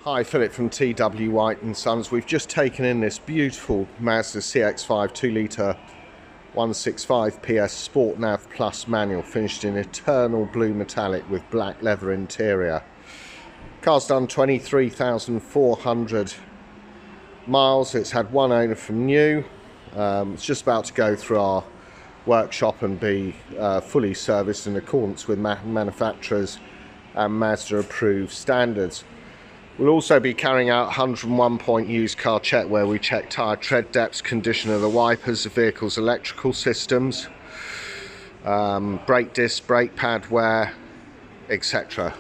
Hi, Philip from T.W White Sons. We've just taken in this beautiful Mazda CX-5 2-litre 165 PS Sport Nav Plus manual, finished in eternal blue metallic with black leather interior. Car's done 23,400 miles. It's had one owner from new. It's just about to go through our workshop and be fully serviced in accordance with manufacturers and Mazda approved standards. We'll also be carrying out 101 point used car check, where we check tyre tread depths, condition of the wipers, the vehicle's electrical systems, brake disc, brake pad wear, etc.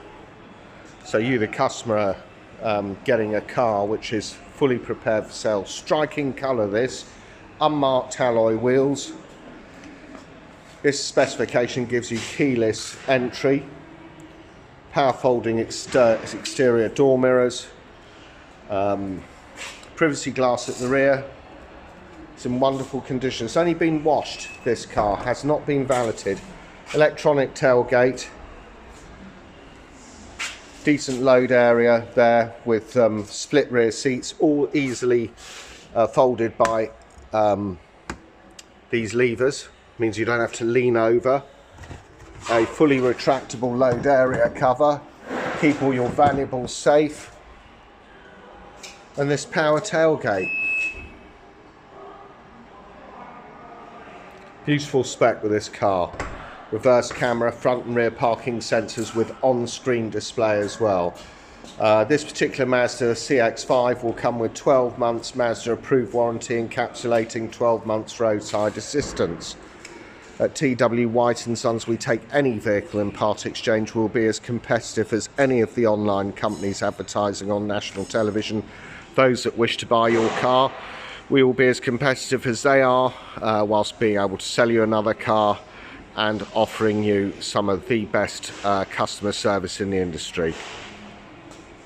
So you, the customer, are getting a car which is fully prepared for sale. Striking colour this, unmarked alloy wheels. This specification gives you keyless entry, power folding exterior door mirrors, privacy glass at the rear. It's in wonderful condition. It's only been washed, this car, has not been valeted. Electronic tailgate, decent load area there with split rear seats, all easily folded by these levers. Means you don't have to lean over. A fully retractable load area cover, keep all your valuables safe, and this power tailgate. Beautiful spec with this car. Reverse camera, front and rear parking sensors with on-screen display as well. This particular Mazda CX-5 will come with 12 months Mazda approved warranty, encapsulating 12 months roadside assistance. At T.W White Sons, we take any vehicle in part exchange. Will be as competitive as any of the online companies advertising on national television. Those that wish to buy your car, we will be as competitive as they are, whilst being able to sell you another car and offering you some of the best customer service in the industry.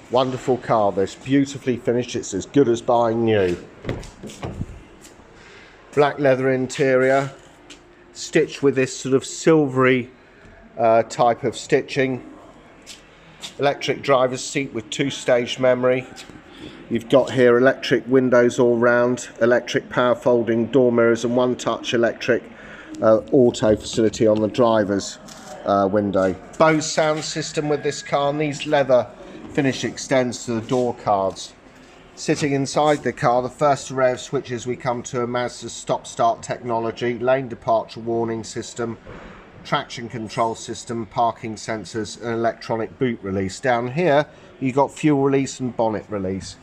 Wonderful car, this, beautifully finished. It's as good as buying new. Black leather interior, stitched with this sort of silvery type of stitching. Electric driver's seat with 2-stage memory. You've got here electric windows all round, electric power folding door mirrors, and one-touch electric auto facility on the driver's window. Bose sound system with this car, and these leather finish extends to the door cards. Sitting inside the car, the first array of switches, we come to a Mazda stop-start technology, lane departure warning system, traction control system, parking sensors, and electronic boot release. Down here, you've got fuel release and bonnet release.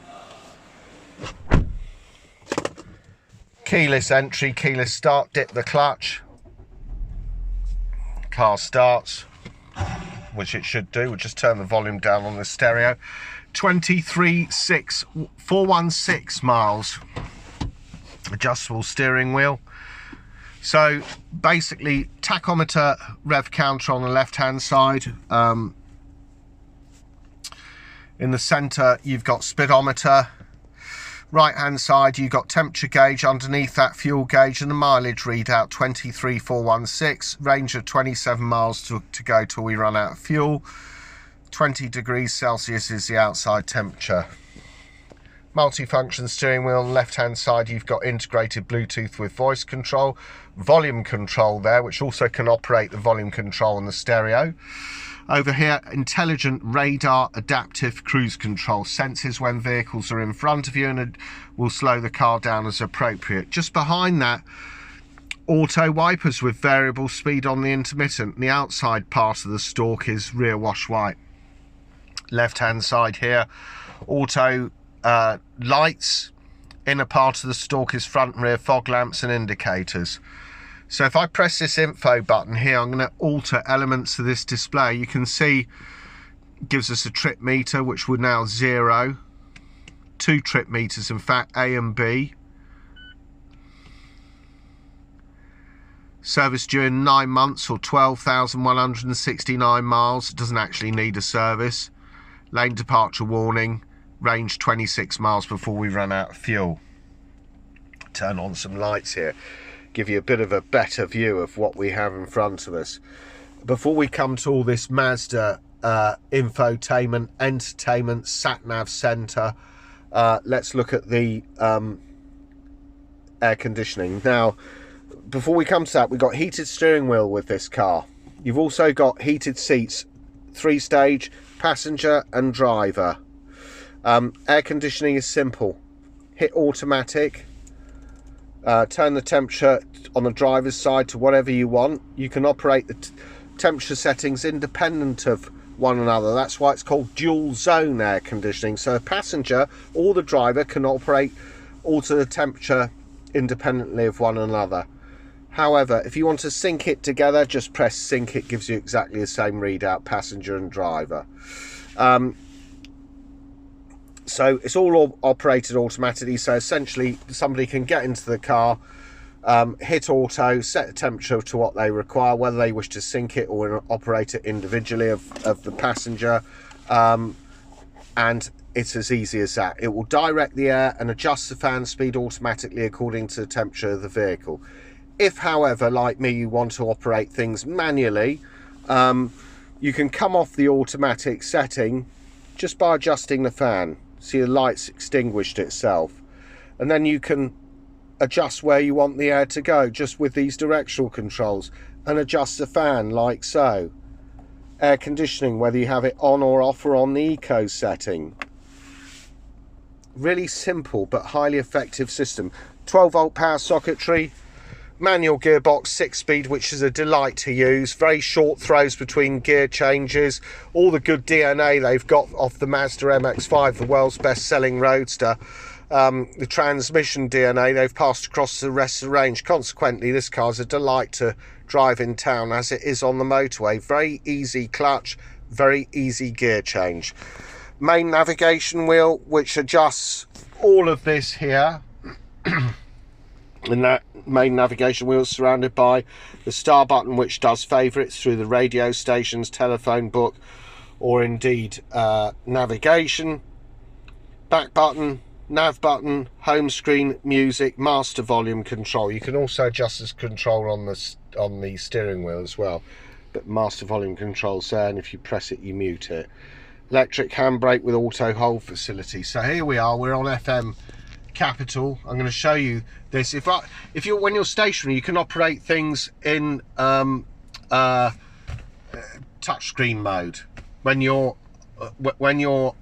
Keyless entry, keyless start, dip the clutch. Car starts, which it should do. We'll just turn the volume down on the stereo. 23,416 miles. Adjustable steering wheel. So basically, tachometer, rev counter on the left hand side. In the center you've got speedometer. Right hand side you've got temperature gauge, underneath that fuel gauge, and the mileage readout 23,416. Range of 27 miles to go till we run out of fuel. 20 degrees Celsius is the outside temperature. Multifunction steering wheel. On the left hand side you've got integrated Bluetooth with voice control, volume control there, which also can operate the volume control on the stereo. Over here, intelligent radar adaptive cruise control, senses when vehicles are in front of you and it will slow the car down as appropriate. Just behind that, auto wipers with variable speed on the intermittent. The outside part of the stalk is rear wash white. Left hand side here, auto lights. Inner part of the stalk is front and rear fog lamps and indicators. So if I press this info button here, I'm going to alter elements of this display. You can see it gives us a trip meter, which would now 0. 2 trip meters, in fact, A and B. Service during 9 months or 12,169 miles. It doesn't actually need a service. Lane departure warning. Range 26 miles before we run out of fuel. Turn on some lights here. Give you a bit of a better view of what we have in front of us. Before we come to all this Mazda infotainment, entertainment, sat-nav centre. Let's look at the air conditioning. Now, before we come to that, we've got heated steering wheel with this car. You've also got heated seats, 3-stage, passenger and driver. Air conditioning is simple. Hit automatic. Turn the temperature on the driver's side to whatever you want. You can operate the temperature settings independent of one another. That's why it's called dual zone air conditioning. So a passenger or the driver can alter the temperature independently of one another. However, if you want to sync it together, just press sync. It gives you exactly the same readout, passenger and driver. So it's all operated automatically. So essentially somebody can get into the car, hit auto, set the temperature to what they require, whether they wish to sync it or operate it individually of the passenger, and it's as easy as that. It will direct the air and adjust the fan speed automatically according to the temperature of the vehicle. If, however, like me, you want to operate things manually, you can come off the automatic setting just by adjusting the fan. See, the light's extinguished itself, and then you can adjust where you want the air to go just with these directional controls, and adjust the fan like so. Air conditioning, whether you have it on or off or on the eco setting. Really simple but highly effective system. 12-volt power socketry, manual gearbox, 6-speed, which is a delight to use. Very short throws between gear changes. All the good DNA they've got off the Mazda MX-5, the world's best-selling roadster. The transmission DNA they've passed across the rest of the range. Consequently, this car's a delight to drive in town as it is on the motorway. Very easy clutch, very easy gear change. Main navigation wheel, which adjusts all of this here. And that main navigation wheel is surrounded by the star button, which does favourites through the radio stations, telephone book, or indeed navigation. Back button, nav button, home screen, music, master volume control. You can also adjust this control on the steering wheel as well, but master volume control's there, and if you press it you mute it. Electric handbrake with auto hold facility. So here we are, we're on FM Capital. I'm going to show you this. When you're stationary, you can operate things in touchscreen mode. When you're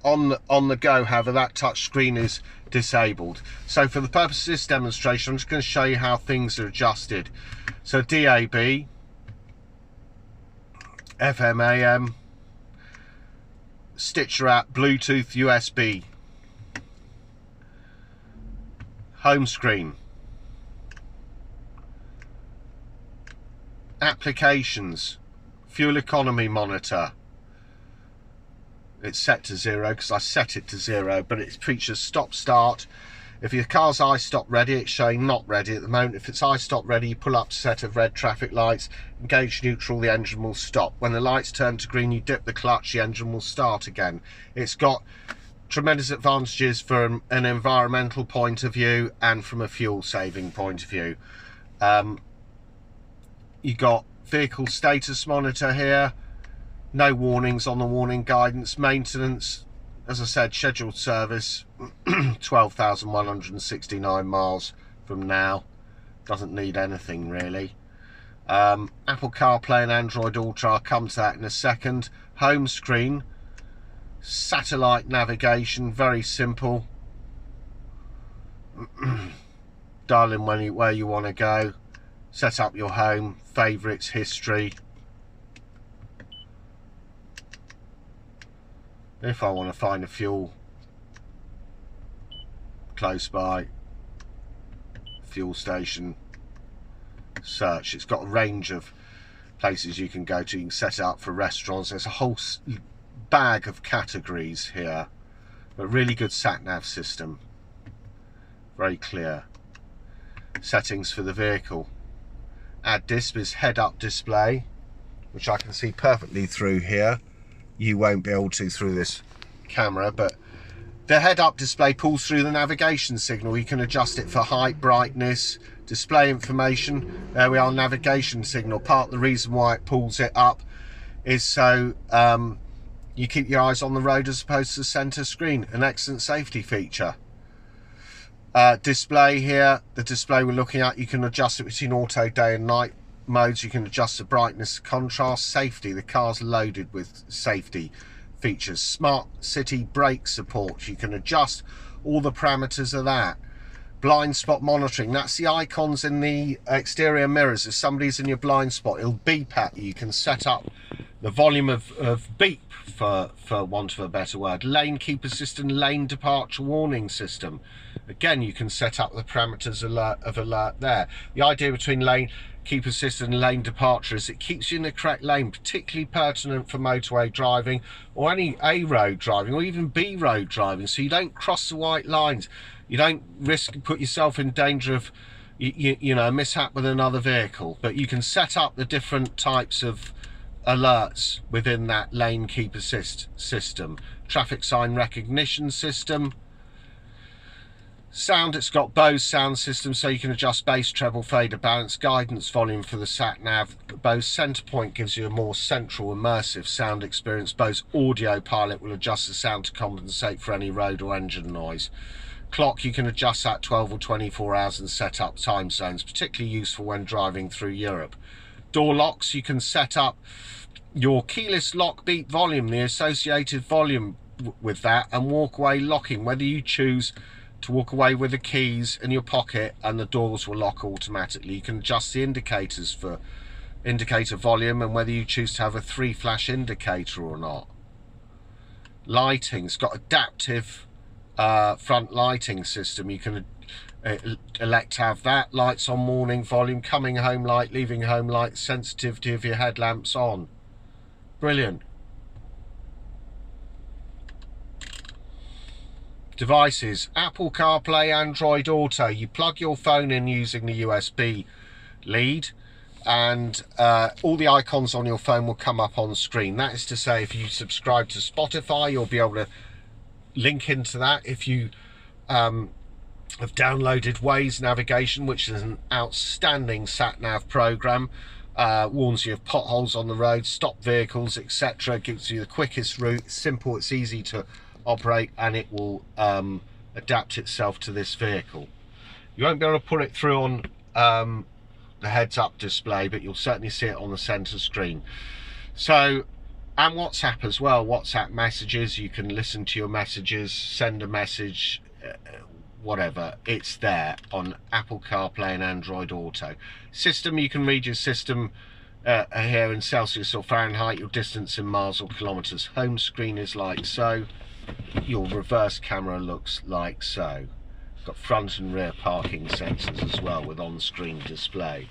on the go, however, that touch screen is disabled. So for the purpose of this demonstration, I'm just going to show you how things are adjusted. So DAB, FM, AM, Stitcher app, Bluetooth, USB, home screen, applications, fuel economy monitor. It's set to 0 because I set it to 0, but it features stop start. If your car's I-stop ready, it's showing not ready at the moment. If it's I-stop ready, you pull up a set of red traffic lights, engage neutral, the engine will stop. When the lights turn to green, you dip the clutch, the engine will start again. It's got tremendous advantages from an environmental point of view and from a fuel saving point of view. You got vehicle status monitor here, no warnings on the warning guidance, maintenance, as I said, scheduled service, 12,169 miles from now, doesn't need anything really. Apple CarPlay and Android Auto, I'll come to that in a second. Home screen, satellite navigation, very simple. Dial in where you want to go, set up your home, favourites, history. If I want to find a fuel close by, fuel station, search. It's got a range of places you can go to. You can set it up for restaurants. There's a whole bag of categories here, but really good sat-nav system, very clear. Settings for the vehicle. Add display, head-up display, which I can see perfectly through here. You won't be able to through this camera, but the head-up display pulls through the navigation signal. You can adjust it for height, brightness, display information. There we are, navigation signal. Part of the reason why it pulls it up is so You keep your eyes on the road as opposed to the centre screen. An excellent safety feature. Display here, the display we're looking at, you can adjust it between auto, day and night modes. You can adjust the brightness, contrast, safety. The car's loaded with safety features. Smart city brake support, you can adjust all the parameters of that. Blind spot monitoring, that's the icons in the exterior mirrors. If somebody's in your blind spot, it'll beep at you. You can set up the volume of beep, for want of a better word. Lane keep assist and lane departure warning system. Again, you can set up the parameters of alert there. The idea between lane keep assist and lane departure is it keeps you in the correct lane, particularly pertinent for motorway driving or any A road driving or even B road driving, so you don't cross the white lines. You don't risk put yourself in danger of you know, a mishap with another vehicle. But you can set up the different types of alerts within that lane keep assist system. Traffic sign recognition system. Sound, it's got Bose sound system, so you can adjust bass, treble, fader, balance, guidance, volume for the sat nav. Bose center point gives you a more central immersive sound experience. Bose audio pilot will adjust the sound to compensate for any road or engine noise. Clock, you can adjust that 12 or 24 hours and set up time zones, particularly useful when driving through Europe. Door locks, you can set up your keyless lock beep volume, the associated volume with that, and walk away locking, whether you choose to walk away with the keys in your pocket and the doors will lock automatically. You can adjust the indicators for indicator volume and whether you choose to have a 3 flash indicator or not. Lighting, it's got adaptive front lighting system. You can elect to have that. Lights on, morning, volume, coming home light, leaving home light, sensitivity of your headlamps on. Brilliant. Devices, Apple CarPlay, Android Auto. You plug your phone in using the USB lead and all the icons on your phone will come up on screen. That is to say, if you subscribe to Spotify, you'll be able to link into that. If you have downloaded Waze navigation, which is an outstanding sat nav program, warns you of potholes on the road, stop vehicles, etc. Gives you the quickest route. Simple, it's easy to operate, and it will adapt itself to this vehicle. You won't be able to put it through on the heads-up display, but you'll certainly see it on the center screen. So, and WhatsApp as well. WhatsApp messages, you can listen to your messages, send a message, whatever, it's there on Apple CarPlay and Android Auto. System, you can read your system here in Celsius or Fahrenheit, your distance in miles or kilometers. Home screen is like so. Your reverse camera looks like so. Got front and rear parking sensors as well with on-screen display.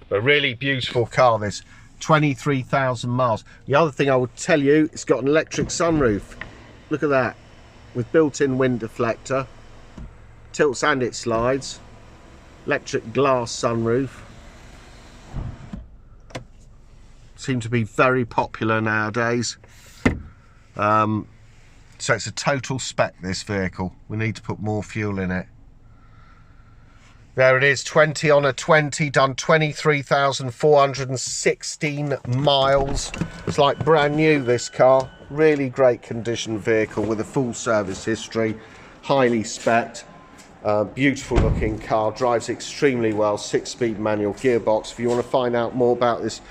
But a really beautiful car, this. 23,000 miles. The other thing I would tell you, it's got an electric sunroof. Look at that, with built-in wind deflector. Tilts and it slides. Electric glass sunroof. Seem to be very popular nowadays. So it's a total spec, this vehicle. We need to put more fuel in it. There it is, 20 on a 20, done 23,416 miles. It's like brand new, this car. Really great condition vehicle with a full service history. Highly spec'd. Beautiful looking car, drives extremely well. 6-speed manual gearbox. If you want to find out more about this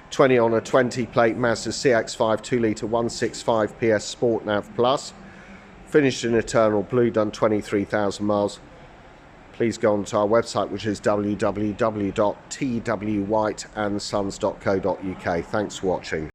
20 on a 20 plate Mazda CX-5 2-litre 165 PS Sport Nav Plus, finished in eternal blue, done 23,000 miles, please go on to our website, which is www.twwhiteandsons.co.uk. Thanks for watching.